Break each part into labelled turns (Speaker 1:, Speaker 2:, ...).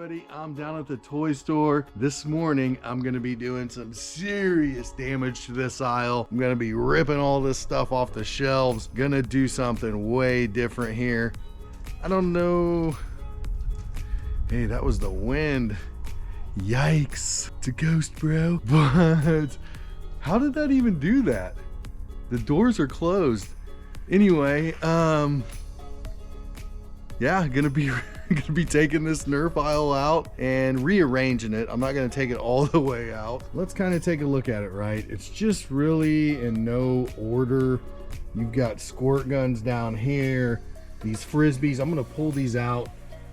Speaker 1: everybody, I'm down at the toy store. This morning, I'm gonna be doing some serious damage to this aisle. I'm gonna be ripping all this stuff off the shelves. Gonna do something way different here. I don't know. Hey, that was the wind. Yikes, it's a ghost, bro. But how did that even do that? The doors are closed. Anyway, yeah, gonna be taking this Nerf aisle out and rearranging it. I'm not gonna take it all the way out. Let's kind of take a look at it, right? It's just really in no order. You've got squirt guns down here, these Frisbees. I'm gonna pull these out,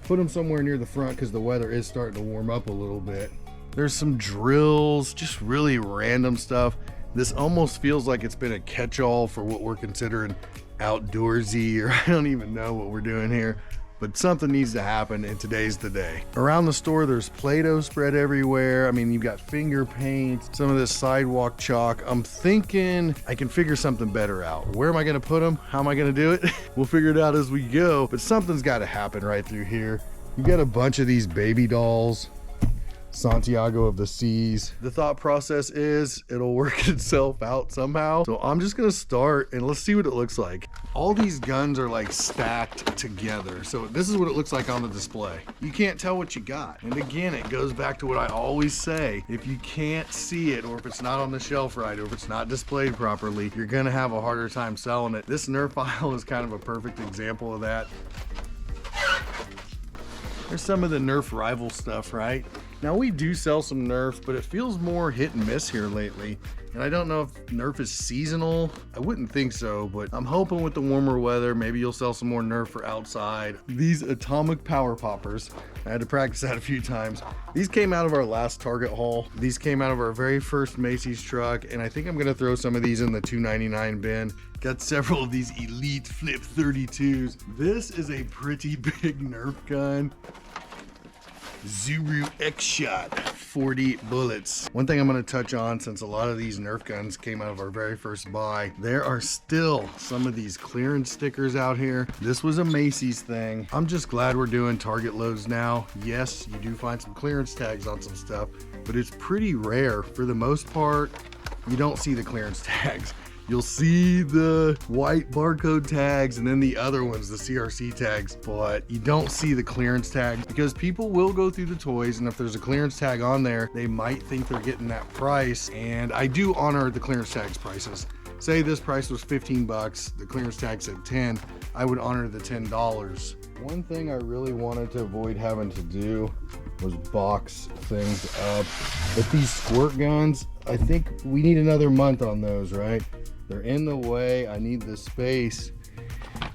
Speaker 1: put them somewhere near the front because the weather is starting to warm up a little bit. There's some drills, just really random stuff. This almost feels like it's been a catch-all for what we're considering outdoorsy, or I don't even know what we're doing here, but something needs to happen, and today's the day. Around the store, there's Play-Doh spread everywhere. I mean, you've got finger paint, some of this sidewalk chalk. I'm thinking I can figure something better out. Where am I gonna put them? How am I gonna do it? We'll figure it out as we go, but something's gotta happen right through here. You got a bunch of these baby dolls, Santiago of the Seas. The thought process is it'll work itself out somehow. So I'm just gonna start and let's see what it looks like. All these guns are like stacked together. So this is what it looks like on the display. You can't tell what you got. And again, it goes back to what I always say. If you can't see it, or if it's not on the shelf right, or if it's not displayed properly, you're gonna have a harder time selling it. This Nerf aisle is kind of a perfect example of that. There's some of the Nerf rival stuff, right? Now we do sell some Nerf, but it feels more hit and miss here lately. And I don't know if Nerf is seasonal. I wouldn't think so, but I'm hoping with the warmer weather, maybe you'll sell some more Nerf for outside. These atomic power poppers, I had to practice that a few times. These came out of our last Target haul. These came out of our very first Macy's truck, and I think I'm gonna throw some of these in the $2.99 bin. Got several of these Elite Flip 32s. This is a pretty big Nerf gun. Zuru X-Shot 40 bullets. One thing I'm going to touch on, since a lot of these Nerf guns came out of our very first buy, there are still some of these clearance stickers out here. This was a Macy's thing. I'm just glad we're doing Target loads now. Yes, you do find some clearance tags on some stuff, but it's pretty rare. For the most part, you don't see the clearance tags. You'll see the white barcode tags and then the other ones, the CRC tags, but you don't see the clearance tags because people will go through the toys, and if there's a clearance tag on there, they might think they're getting that price. And I do honor the clearance tags prices. Say this price was 15 bucks, the clearance tag said 10, I would honor the $10. One thing I really wanted to avoid having to do was box things up. But these squirt guns, I think we need another month on those, right? They're in the way. I need the space.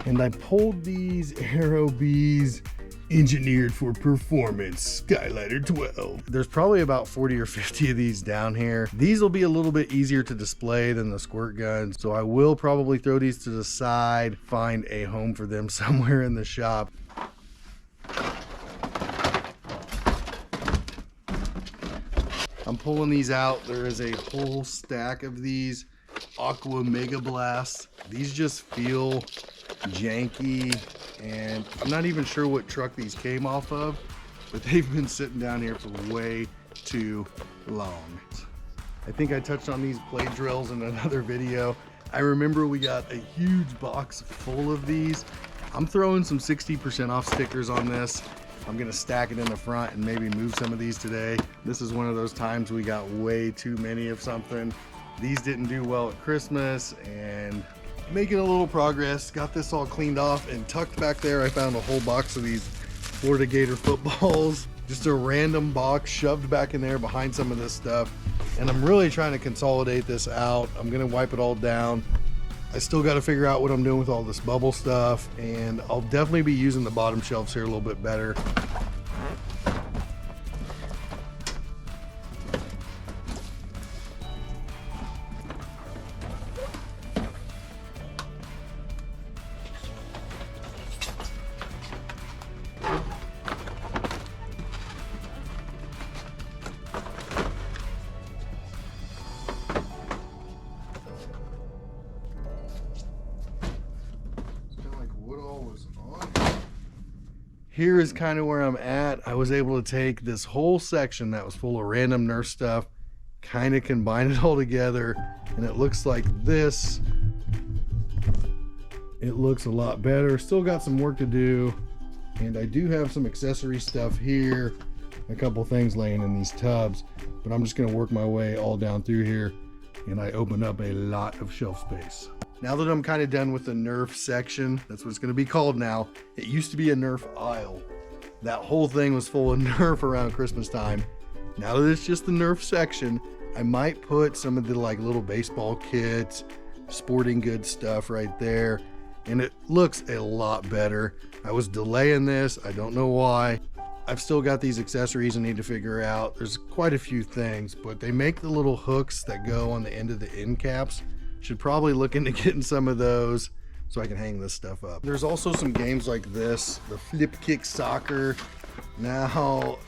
Speaker 1: And I pulled these Aero Bees engineered for performance Skylighter 12. There's probably about 40 or 50 of these down here. These will be a little bit easier to display than the squirt guns, so I will probably throw these to the side, find a home for them somewhere in the shop. I'm pulling these out. There is a whole stack of these Aqua Mega Blast. These just feel janky, and I'm not even sure what truck these came off of, but they've been sitting down here for way too long. I think I touched on these play drills in another video. I remember we got a huge box full of these. I'm throwing some 60% off stickers on this. I'm gonna stack it in the front and maybe move some of these today. This is one of those times we got way too many of something. These didn't do well at Christmas, and making a little progress. Got this all cleaned off, and tucked back there I found a whole box of these Florida Gator footballs. Just a random box shoved back in there behind some of this stuff. And I'm really trying to consolidate this out. I'm gonna wipe it all down. I still got to figure out what I'm doing with all this bubble stuff, and I'll definitely be using the bottom shelves here a little bit better. here is kind of where I'm at. I was able to take this whole section that was full of random Nerf stuff, kind of combine it all together, and it looks like this. It looks a lot better. Still got some work to do, and I do have some accessory stuff here, a couple things laying in these tubs, but I'm just gonna work my way all down through here, and I open up a lot of shelf space. Now that I'm kind of done with the Nerf section, that's what it's gonna be called now. It used to be a Nerf aisle. That whole thing was full of Nerf around Christmas time. Now that it's just the Nerf section, I might put some of the like little baseball kits, sporting goods stuff right there, and it looks a lot better. I was delaying this, I don't know why. I've still got these accessories I need to figure out. There's quite a few things, but they make the little hooks that go on the end of the end caps. Should probably look into getting some of those so I can hang this stuff up. There's also some games like this, the flip kick soccer. Now,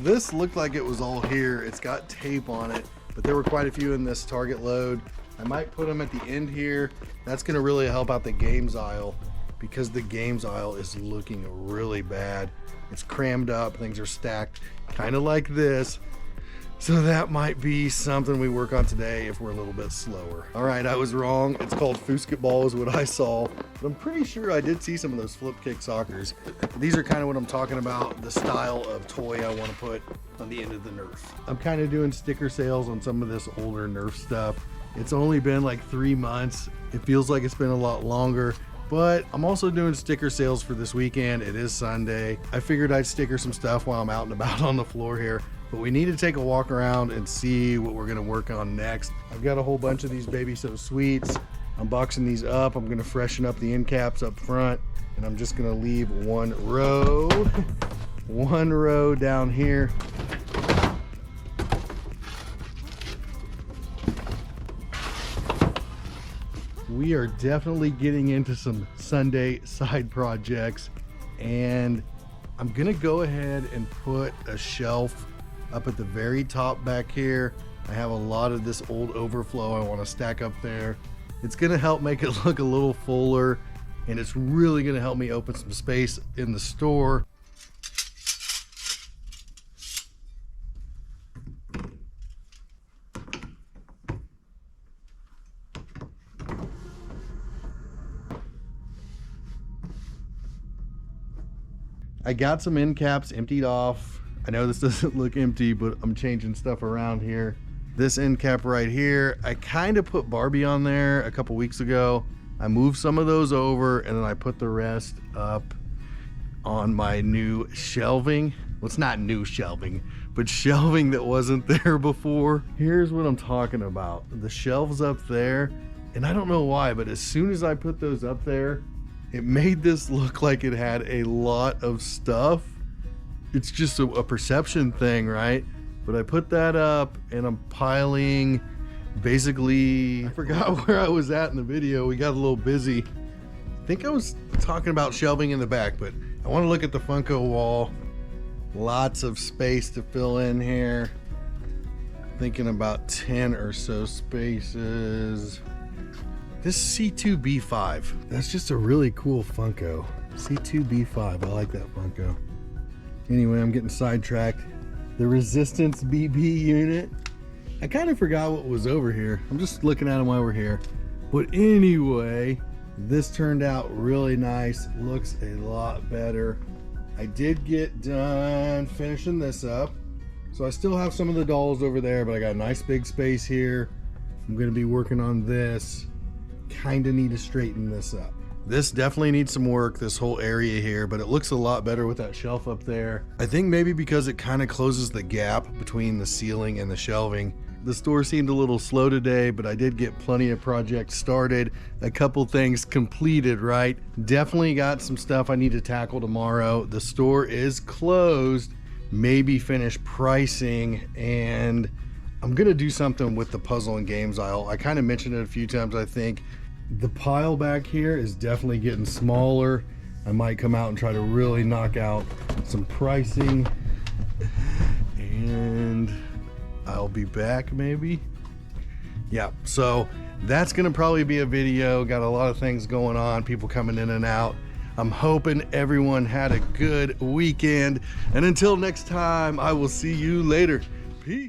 Speaker 1: this looked like it was all here. It's got tape on it, but there were quite a few in this target load. I might put them at the end here. That's gonna really help out the games aisle because the games aisle is looking really bad. It's crammed up, things are stacked, kind of like this. So that might be something we work on today if we're a little bit slower. All right, I was wrong. It's called foosball is what I saw, but I'm pretty sure I did see some of those flip kick soccers. These are kind of what I'm talking about, the style of toy I want to put on the end of the Nerf. I'm kind of doing sticker sales on some of this older Nerf stuff. It's only been like 3 months. It feels like it's been a lot longer, but I'm also doing sticker sales for this weekend. It is Sunday. I figured I'd sticker some stuff while I'm out and about on the floor here, but we need to take a walk around and see what we're gonna work on next. I've got a whole bunch of these Baby So Sweets. I'm boxing these up. I'm gonna freshen up the end caps up front, and I'm just gonna leave one row down here. We are definitely getting into some Sunday side projects, and I'm gonna go ahead and put a shelf up at the very top back here. I have a lot of this old overflow I want to stack up there. It's gonna help make it look a little fuller, and it's really gonna help me open some space in the store. I got some end caps emptied off. I know this doesn't look empty, but I'm changing stuff around here. This end cap right here, I kind of put Barbie on there a couple weeks ago. I moved some of those over, and then I put the rest up on my new shelving. Well, it's not new shelving, but shelving that wasn't there before. Here's what I'm talking about. The shelves up there, and I don't know why, but as soon as I put those up there, it made this look like it had a lot of stuff. It's just a perception thing, right? But I put that up, and I'm piling basically, I forgot where I was at in the video. We got a little busy. I think I was talking about shelving in the back, but I want to look at the Funko wall. Lots of space to fill in here. Thinking about 10 or so spaces. This C2B5, that's just a really cool Funko. C2B5, I like that Funko. Anyway, I'm getting sidetracked. The Resistance BB unit. I kind of forgot what was over here. I'm just looking at them while we're here. But anyway, this turned out really nice. Looks a lot better. I did get done finishing this up. So I still have some of the dolls over there, but I got a nice big space here. I'm gonna be working on this. Kind of need to straighten this up. This definitely needs some work, this whole area here, but it looks a lot better with that shelf up there. I think maybe because it kind of closes the gap between the ceiling and the shelving. The store seemed a little slow today, but I did get plenty of projects started, a couple things completed, right? Definitely got some stuff I need to tackle tomorrow. The store is closed, maybe finish pricing, and I'm gonna do something with the puzzle and games aisle. I kind of mentioned it a few times, I think. The pile back here is definitely getting smaller. I might come out and try to really knock out some pricing, and I'll be back maybe. Yeah, so that's gonna probably be a video. Got a lot of things going on, people coming in and out. I'm hoping everyone had a good weekend. And until next time, I will see you later. Peace.